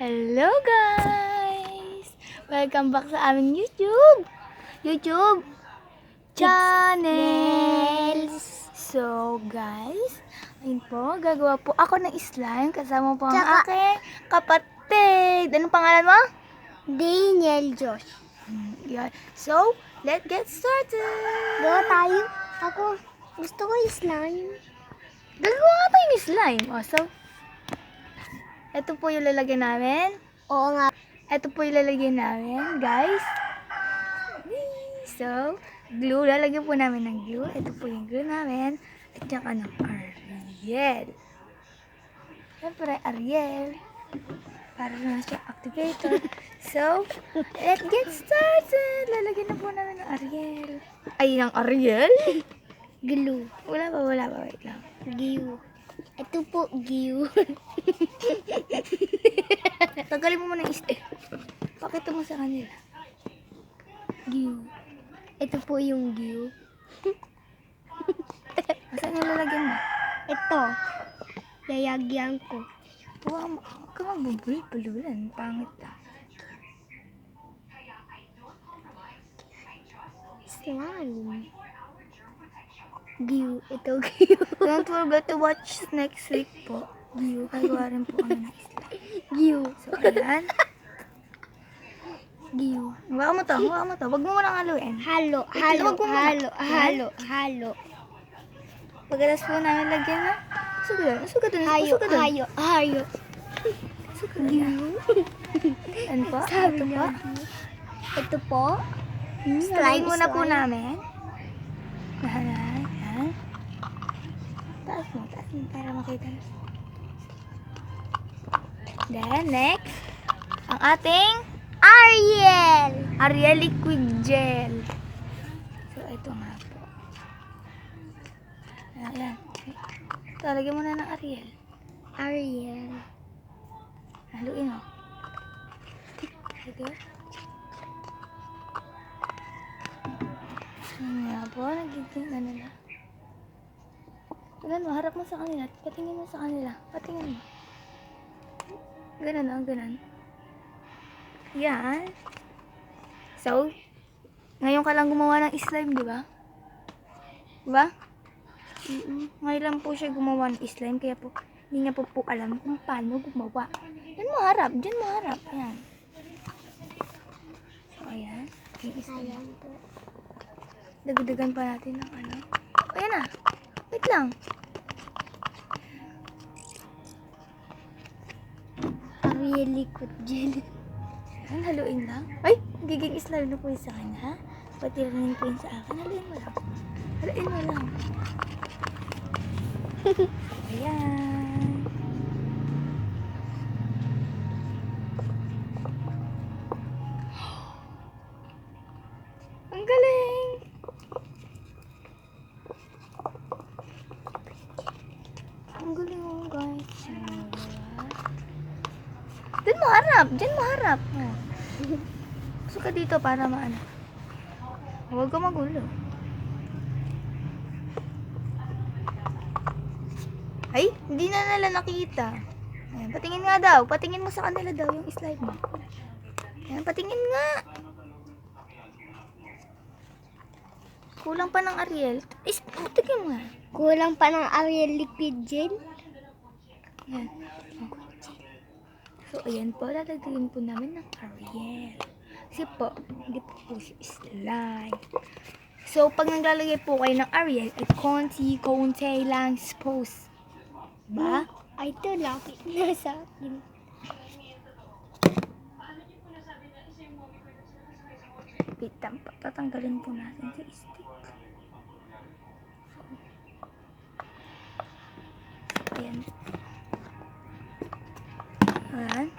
Hello guys! Welcome back sa aming YouTube channel. So guys, ayun po, gagawa po ako ng slime kasama po ang aking kapatid. Anong pangalan mo? Daniel Josh. Yeah. So, let's get started. Gawa tayo. Ako, gusto ko slime. Gagawa nga tayo ng slime. So, ito po yung lalagyan namin. Oo nga. Ito po yung lalagyan namin, guys. So, glue. Lalagyan po namin ng glue. Ito po yung glue namin. At saka ng Ariel. Siyempre, Ariel. Para na siya activator. So, let's get started. Lalagyan na po namin ng Ariel. Ay, ng Ariel? Glue. Wala pa. Wait lang. Glue. Ito po, glue. Tagalin mo muna yung stick. Pakita mo sa kanila. Glue. Ito po yung glue. Saan yung lalagyan mo? Ito. Yayagyan ko. Huwag ka magbubul-bululan. Pangit na. Slime. Glue. Ito, glue. Don't forget to watch next week po. Gagawa rin po kami ng slime. Glue. So, ayan. Glue. Huwag mo to. Huwag mo munang haluin. Halo. Wag mo muna. Halo. Pagkalas po namin lagyan na. Sugat doon. Hayo. Glue. Ano po? Sabi Ito niya. po. Ito po. Lagyan muna po slime. namin. Dahan. Yan. Taas mo para makita. Then, next, ang ating Ariel Liquid Gel. So, ito nga po. Ayan. Ito, lagyan mo na ng Ariel. Haluin mo. Lagyan. Ayan nga po, nagiging ano na. Tignan mo, harap mo sa kanila. Patingin mo sa kanila. Patingin mo. Ganun. Yan. So, ngayon ka lang gumawa ng slime, di ba? Diba? Ngayon lang po siya gumawa ng slime, kaya po, hindi niya po alam kung paano gumawa. Diyan mo harap. Ayan. So, ayan. Yung slime. Ayan po. Dagdagan pa natin ng ano. Ayan na. Wait lang. Ariel Liquid Gel. Ayan, haluin lang. Ay! Giging slime na po yung sa kanya, ha? Pati rin po yung sa akin. Haluin mo lang. Ayan. Ang galing! Ang galing mo, guys. Diyan mo harap. Oh. Pasok ka dito para maano. Huwag ka magulo. Ay, hindi na nila nakita. Ayan, patingin nga daw. Patingin mo sa kanila daw yung slide mo. Ayan, patingin nga. Kulang pa ng Ariel. Tingin mo nga. Kulang pa ng Ariel Liquid Gel. Ayan. So, ayan po. Lalagyan po namin ng Ariel. Kasi po, hindi po siya slime. So, pag naglalagay po kayo ng Ariel, ay konti lang suppose. Ba? Ay, ito lapit na sa akin. Wait, tatanggalin po natin sa stick. So, ayan. Ayan.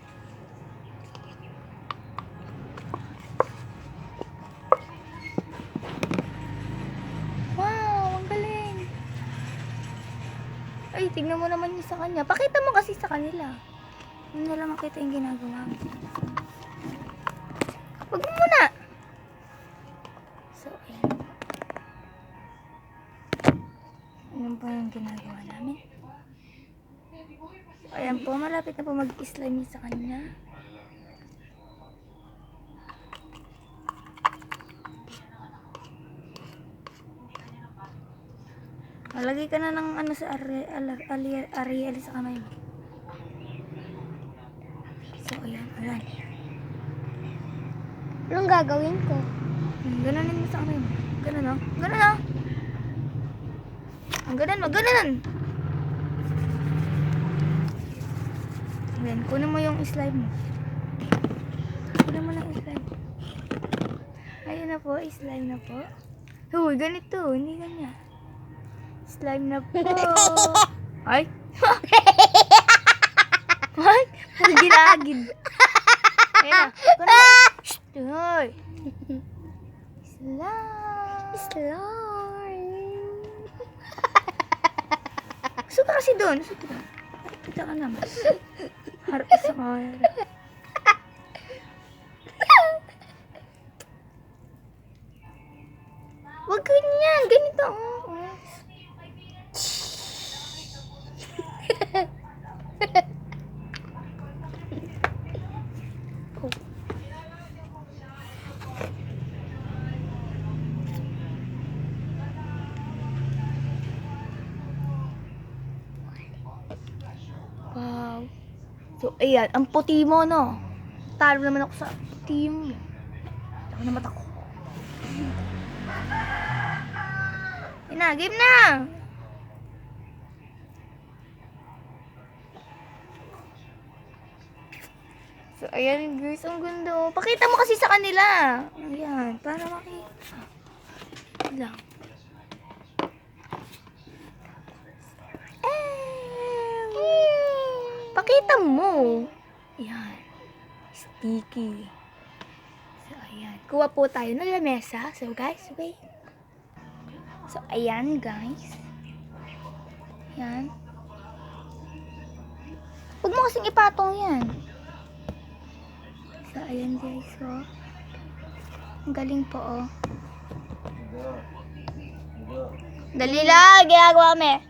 Wow, ang galing. Ay, tignan mo naman yung sa kanya. Pakita mo kasi sa kanila. Hindi nila makita yung ginagawa mo. Wag mo muna. So, ayan. Ayan po yung ginagawa namin. Ayan po, malapit na po mag-slime sa kanya. Malagay ka na ng ano sa Ariel sa kamay mo. So, ayan. Ayan. Anong gagawin ko? Gananin mo sa kamay mo. Ganon, no? Ganon, no? Ang ganon, maganon! Ayan, kunin mo yung slime mo. Kunin mo na yung slime. Ayun na po, slime na po. Uy, ganito, hindi ganyan. Slime na po. Ay! Ay! Puro ginagid. Ayun na. Kunin mo. Shhh! Uy! Slime! Slime. Gusto ka kasi doon. Gusto ka doon. Kita ka naman. Harap sa kaya. Huwag ganyan. Ganito. Oh. Wow. So, ayan. Ang puti mo, no? Talo naman ako sa puti mo. Ako na mata ko. Yun na, game na! So, ayan guys, ang ganda. Oh. Pakita mo kasi sa kanila. Ayan, para makita. Lang. Pakita mo. Ayan. Sticky. So, ayan. Kuha po tayo ng lamesa. So, guys, wait. So, ayan, guys. Ayan. Huwag mo kasing ipatong yan. So, ayan, guys. So, ang galing po, oh. Dali lang. Ginagawa kami.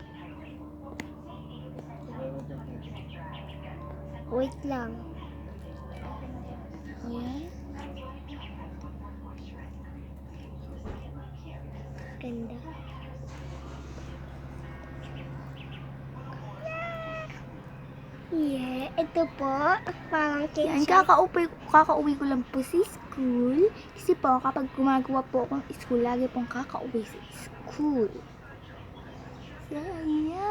Wait lang. Ayan. Ganda. Yeah, ito po. Parang Yan, cake. kakauwi ko lang po sa school. Kasi po, kapag gumagawa po akong school, lagi pong kakauwi sa school. So, ayan.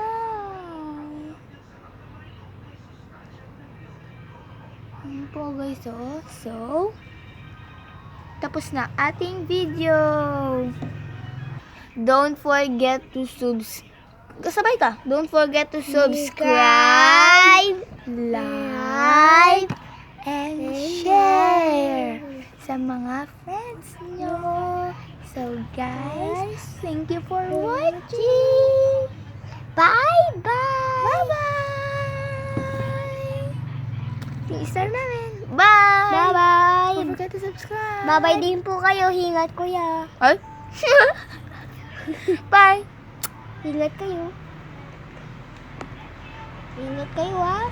Ayan po guys, oh. So, tapos na ating video. Don't forget to Kasabay ka. Don't forget to subscribe, like, and share sa mga friends nyo. So guys, thank you for watching. Bye-bye! Bye-bye! Yung star namin. Bye! Bye-bye! Don't forget to subscribe. Bye-bye din po kayo. Hingat kuya. Ay? Bye! Ingat kayo. Ingat kayo, ha?